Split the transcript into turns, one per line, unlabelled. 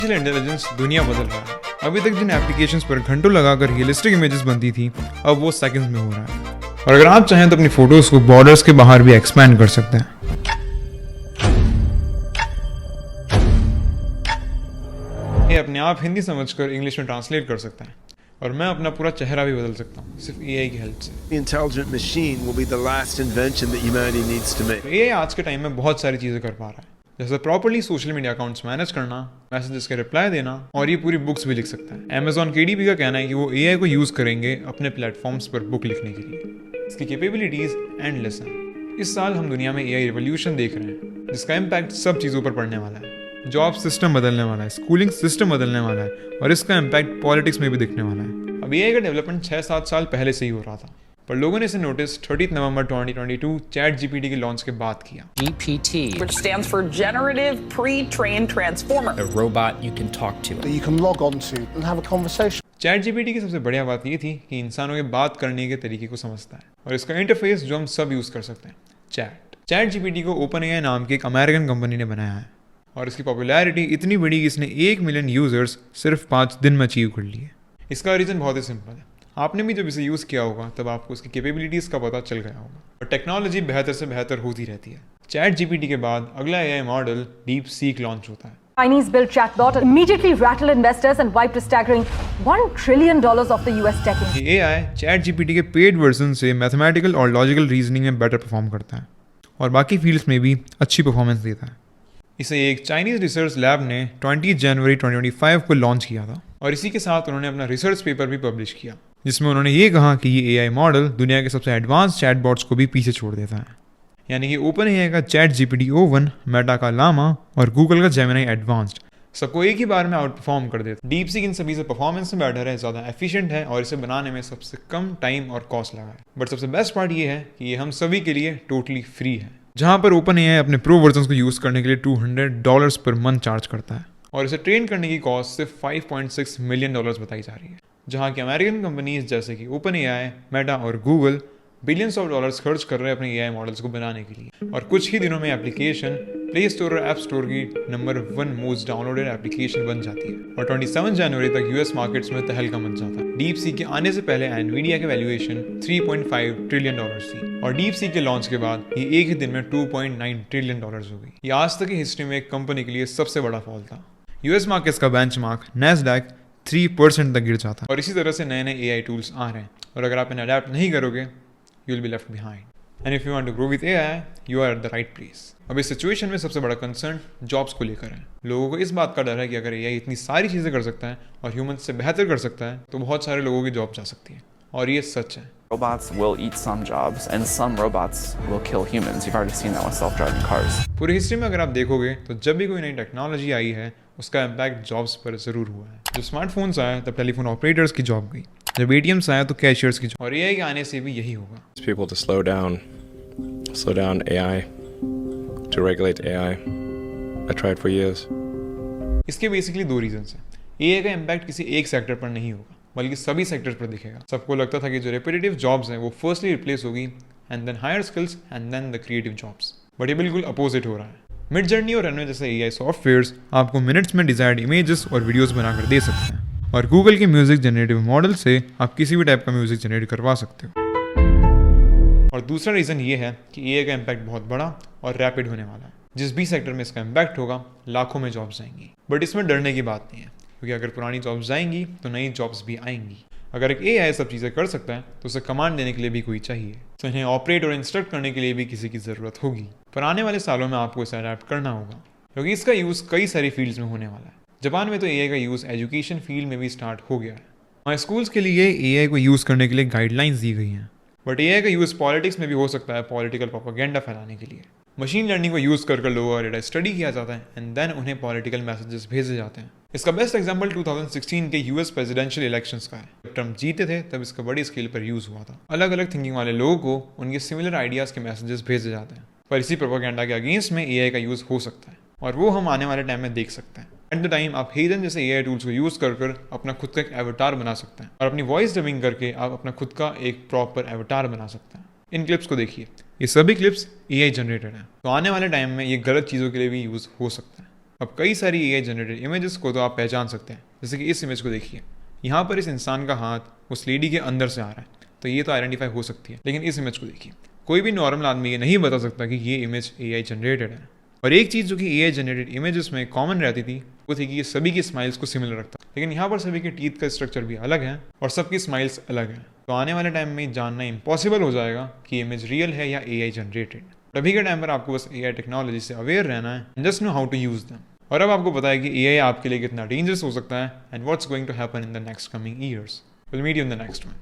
Artificial intelligence दुनिया बदल रहा है। अभी तक जिन एप्लीकेशंस पर घंटों लगाकर रियलिस्टिक इमेजेस बनती थी, अब वो सेकंड्स में हो रहा है। और अगर आप चाहें तो अपनी फोटोज को बॉर्डर्स के बाहर भी एक्सपैंड कर सकते हैं। ये अपने आप हिंदी समझकर इंग्लिश में ट्रांसलेट कर सकता है, और मैं अपना पूरा चेहरा भी बदल सकता हूँ सिर्फ एआई की हेल्प से।
The intelligent machine will be the last invention that humanity needs to make.
AI आज के टाइम में बहुत सारी चीज़ें कर पा रहा है, जैसे properly social media accounts manage करना, मैसेजेस के रिप्लाई देना, और ये पूरी बुक्स भी लिख सकता है। Amazon KDP का कहना है कि वो एआई को यूज़ करेंगे अपने प्लेटफॉर्म्स पर बुक लिखने के लिए। इसकी कैपेबिलिटीज़ एंडलेस हैं। इस साल हम दुनिया में एआई रिवॉल्यूशन देख रहे हैं, जिसका इम्पैक्ट सब चीज़ों पर पड़ने वाला है। जॉब सिस्टम बदलने वाला है, स्कूलिंग सिस्टम बदलने वाला है, और इसका इम्पैक्ट पॉलिटिक्स में भी दिखने वाला है। अब एआई का डेवलपमेंट 6-7 साल पहले से ही हो रहा था, पर लोगों ने इसे नोटिस 30 नवंबर 2022 चैट जीपीटी के लॉन्च के बाद किया।
GPT,
which stands for Generative Pre-trained Transformer.
a robot you can talk to.
that you can log on to and have a conversation.
Chat GPT की सबसे बढ़िया बात ये थी कि इंसानों के बात करने के तरीके को समझता है, और इसका इंटरफेस जो हम सब यूज कर सकते हैं, चैट जीपीटी को OpenAI नाम की एक अमेरिकन कंपनी ने बनाया है, और इसकी पॉपुलैरिटी इतनी बड़ी कि इसने 1 मिलियन यूजर्स सिर्फ 5 दिन में अचीव कर लिए। इसका रीज़न बहुत ही सिंपल है। आपने भी जब इसे यूज़ किया होगा तब आपको उसकी कैपेबिलिटीज़ का पता चल गया होगा, और टेक्नोलॉजी बेहतर से बेहतर होती रहती है। चैट जीपीटी के बाद अगला AI model deep seek launch होता है।
Chinese-built chatbot immediately rattled investors and wiped a staggering $1 trillion of the US tech industry.
ये एआई चैट जीपीटी के पेड वर्जन से मैथमेटिकल और लॉजिकल रीजनिंग में बेटर परफॉर्म करता है, और बाकी फील्ड्स में भी अच्छी परफॉर्मेंस देता है। इसे एक चाइनीज रिसर्च लैब ने 20 जनवरी 2025 को लॉन्च किया था, और इसी के साथ उन्होंने अपना रिसर्च पेपर भी पब्लिश किया, जिसमें उन्होंने ये कहा कि ये एआई मॉडल दुनिया के सबसे एडवांस चैटबॉट्स को भी पीछे छोड़ देता है। यानी कि OpenAI का चैट जीपीटी O1, मेटा का लामा और गूगल का जेमिनी एडवांस्ड सबको एक ही बार में आउट परफॉर्म कर देता है। डीप सीक इन सभी से परफॉर्मेंस में बेटर है, ज़्यादा एफिशिएंट है, और इसे बनाने में सबसे कम टाइम और कॉस्ट लगा है। बट सबसे बेस्ट पार्ट ये है कि ये हम सभी के लिए टोटली फ्री है, जहाँ पर OpenAI अपने प्रो वर्जन को यूज़ करने के लिए $200 पर मंथ चार्ज करता है, और इसे ट्रेन करने की कॉस्ट सिर्फ $5.6 मिलियन बताई जा रही है। जहाँ की अमेरिकन कंपनीज जैसे कि OpenAI, मेटा और गूगल बिलियंस ऑफ डॉलर्स खर्च कर रहे हैं अपने एआई मॉडल्स को बनाने के लिए, और कुछ ही दिनों में एप्लीकेशन प्ले स्टोर और ऐप स्टोर की नंबर 1 मोस्ट डाउनलोडेड एप्लीकेशन बन जाती है, और 27 जनवरी तक यूएस मार्केट्स में तहलका मच जाता है। डीप सी के आने से पहले एनवीडिया की वैल्यूएशन $3.5 ट्रिलियन थी, और डीप सी के लॉन्च के बाद ये एक ही दिन में $2.9 ट्रिलियन हो गई। ये आज तक की हिस्ट्री में एक कंपनी के लिए सबसे बड़ा फॉल था। यूएस मार्केट्स का बेंचमार्क नैस्डैक 3% तक गिर जाता है, और इसी तरह से नए नए एआई टूल्स आ रहे हैं, और अगर आप इन्हें अडेप्ट नहीं करोगे you will be left behind. And if you want to grow with AI, you are at the right place. अब इस सिचुएशन में सबसे बड़ा कंसर्न जॉब्स को लेकर है। लोगों को इस बात का डर है कि अगर AI इतनी सारी चीज़ें कर सकता है और ह्यूमंस से बेहतर कर सकता है, तो बहुत सारे लोगों की जॉब जा सकती है, और ये सच है।
Robots will eat some jobs, and some robots will kill humans. You've already seen that with self-driving cars.
पूरी हिस्ट्री में अगर आप देखोगे तो जब भी कोई नई टेक्नोलॉजी आई है, उसका इम्पैक्ट जॉब्स पर ज़रूर हुआ है। जब स्मार्टफोन्स आए तब टेलीफोन ऑपरेटर्स की जॉब गई, जब ATMs आया तो कैशियर्स की जॉब, और AI के आने से भी यही होगा।
People to slow down AI, to regulate AI. I tried for years.
इसके बेसिकली 2 रीजंस हैं। AI का इम्पैक्ट किसी एक सेक्टर पर नहीं होगा, बल्कि सभी सेक्टर्स पर दिखेगा। सबको लगता था कि जो रेपिटेटिव जॉब्स हैं वो फर्स्टली रिप्लेस होगी, and then higher skills, and then the creative jobs. But ये बिल्कुल अपोजिट हो रहा है। मिड जर्नी और रनवे जैसे AI सॉफ्टवेयर्स आपको मिनट्स में डिजायर्ड इमेजेस और वीडियोस बनाकर दे सकते हैं, और गूगल के म्यूजिक जनरेटिव मॉडल से आप किसी भी टाइप का म्यूजिक जनरेट करवा सकते हो। और दूसरा रीज़न ये है कि AI का इम्पैक्ट बहुत बड़ा और रैपिड होने वाला है। जिस भी सेक्टर में इसका इम्पैक्ट होगा, लाखों में जॉब्स जाएंगी। बट इसमें डरने की बात नहीं है, क्योंकि अगर पुरानी जॉब्स जाएंगी तो नई जॉब्स भी आएंगी। अगर एक AI सब चीज़ें कर सकता है तो उसे कमांड देने के लिए भी कोई चाहिए, तो इन्हें ऑपरेट और इंस्ट्रक्ट करने के लिए भी किसी की ज़रूरत होगी। पर आने वाले सालों में आपको इसे अडेप्ट करना होगा, क्योंकि इसका यूज़ कई सारी फील्ड्स में होने वाला है। जापान में तो AI का यूज़ एजुकेशन फील्ड में भी स्टार्ट हो गया है। वहाँ स्कूल्स के लिए AI को यूज़ करने के लिए गाइडलाइंस दी गई हैं। बट AI का यूज़ पॉलिटिक्स में भी हो सकता है, पॉलिटिकल प्रोपेगेंडा फैलाने के लिए। मशीन लर्निंग को यूज़ कर लोगों का डेटा स्टडी किया जाता है, एंड देन उन्हें पॉलिटिकल मैसेजेस भेजे जाते हैं। इसका बेस्ट एग्जांपल 2016 के यूएस प्रेसिडेंशियल इलेक्शंस का है। जब ट्रम्प जीते थे तब इसका बड़ी स्केल पर यूज़ हुआ था। अलग अलग थिंकिंग वाले लोगों को उनके सिमिलर आइडियाज़ के मैसेजेस भेजे जाते हैं, पर इसी प्रोपेगेंडा के अगेंस्ट में AI का यूज़ हो सकता है, और वो हम आने वाले टाइम में देख सकते हैं। एट द टाइम आप हेजन जैसे AI टूल्स को यूज़ कर अपना खुद का एक एवटार बना सकते हैं, और अपनी वॉइस डबिंग करके आप अपना खुद का एक प्रॉपर एवटार बना सकते हैं। इन क्लिप्स को देखिए, ये सभी क्लिप्स AI जनरेटेड हैं, तो आने वाले टाइम में ये गलत चीज़ों के लिए भी यूज़ हो सकता है। अब कई सारी AI जनरेटेड इमेजेस को तो आप पहचान सकते हैं, जैसे कि इस इमेज को देखिए, यहाँ पर इस इंसान का हाथ उस लेडी के अंदर से आ रहा है, तो ये तो आइडेंटिफाई हो सकती है। लेकिन इस इमेज को देखिए, कोई भी नॉर्मल आदमी ये नहीं बता सकता कि ये इमेज AI जनरेटेड है। और एक चीज़ जो कि AI जनरेटेड इमेजेस में कॉमन रहती थी वो थी कि ये सभी की स्माइल्स को सिमिलर रखता, लेकिन यहाँ पर सभी के टीथ का स्ट्रक्चर भी अलग है और सबकी स्माइल्स अलग है। तो आने वाले टाइम में जानना इम्पॉसिबल हो जाएगा कि इमेज रियल है या AI जनरेटेड। अभी के टाइम पर आपको बस AI टेक्नोलॉजी से अवेयर रहना है and just know how to use them. और अब आपको पता है कि AI आपके लिए कितना डेंजरस हो सकता है and what's going to happen in the next coming years. Will meet you in the next one.